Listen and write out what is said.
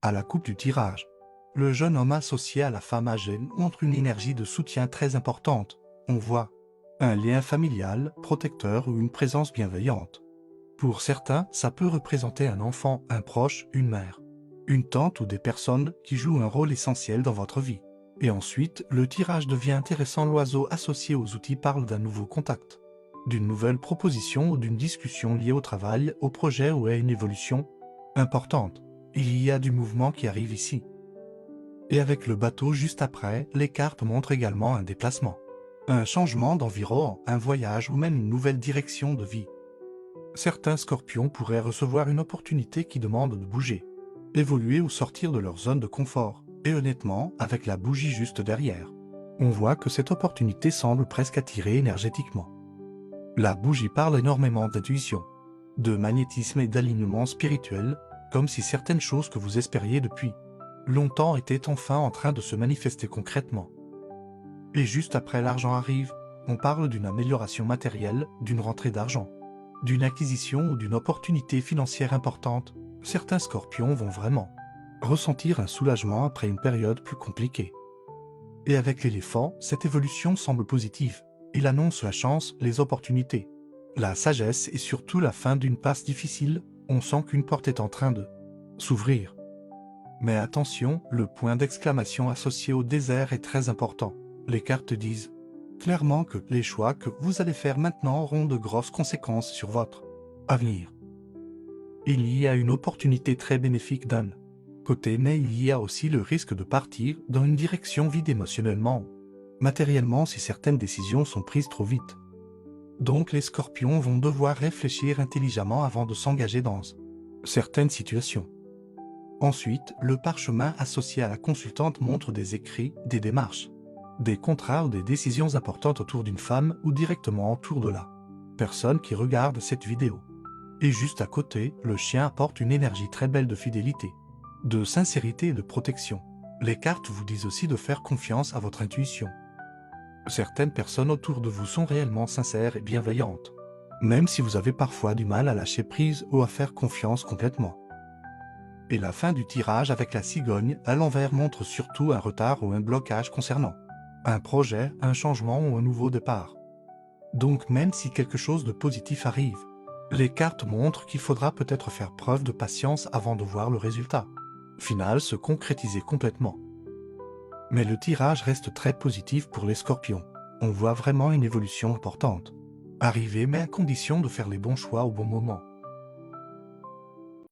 À la coupe du tirage, le jeune homme associé à la femme âgée montre une énergie de soutien très importante. On voit un lien familial, protecteur ou une présence bienveillante. Pour certains, ça peut représenter un enfant, un proche, une mère, une tante ou des personnes qui jouent un rôle essentiel dans votre vie. Et ensuite, le tirage devient intéressant. L'oiseau associé aux outils parle d'un nouveau contact, d'une nouvelle proposition ou d'une discussion liée au travail, au projet ou à une évolution importante. Il y a du mouvement qui arrive ici. Et avec le bateau juste après, les cartes montrent également un déplacement, un changement d'environ, un voyage ou même une nouvelle direction de vie. Certains scorpions pourraient recevoir une opportunité qui demande de bouger, évoluer ou sortir de leur zone de confort. Et honnêtement, avec la bougie juste derrière, on voit que cette opportunité semble presque attirer énergétiquement. La bougie parle énormément d'intuition, de magnétisme et d'alignement spirituel, comme si certaines choses que vous espériez depuis longtemps étaient enfin en train de se manifester concrètement. Et juste après l'argent arrive, on parle d'une amélioration matérielle, d'une rentrée d'argent, d'une acquisition ou d'une opportunité financière importante. Certains scorpions vont vraiment ressentir un soulagement après une période plus compliquée. Et avec l'éléphant, cette évolution semble positive. Il annonce la chance, les opportunités, la sagesse et surtout la fin d'une passe difficile. On sent qu'une porte est en train de s'ouvrir. Mais attention, le point d'exclamation associé au désert est très important. Les cartes disent clairement que les choix que vous allez faire maintenant auront de grosses conséquences sur votre avenir. Il y a une opportunité très bénéfique d'un côté, mais il y a aussi le risque de partir dans une direction vide émotionnellement, matériellement si certaines décisions sont prises trop vite. Donc les scorpions vont devoir réfléchir intelligemment avant de s'engager dans certaines situations. Ensuite, le parchemin associé à la consultante montre des écrits, des démarches, des contrats ou des décisions importantes autour d'une femme ou directement autour de la personne qui regarde cette vidéo. Et juste à côté, le chien apporte une énergie très belle de fidélité, de sincérité et de protection. Les cartes vous disent aussi de faire confiance à votre intuition. Certaines personnes autour de vous sont réellement sincères et bienveillantes, même si vous avez parfois du mal à lâcher prise ou à faire confiance complètement. Et la fin du tirage avec la cigogne à l'envers montre surtout un retard ou un blocage concernant un projet, un changement ou un nouveau départ. Donc même si quelque chose de positif arrive, les cartes montrent qu'il faudra peut-être faire preuve de patience avant de voir le résultat final se concrétiser complètement. Mais le tirage reste très positif pour les scorpions. On voit vraiment une évolution importante arriver, mais à condition de faire les bons choix au bon moment.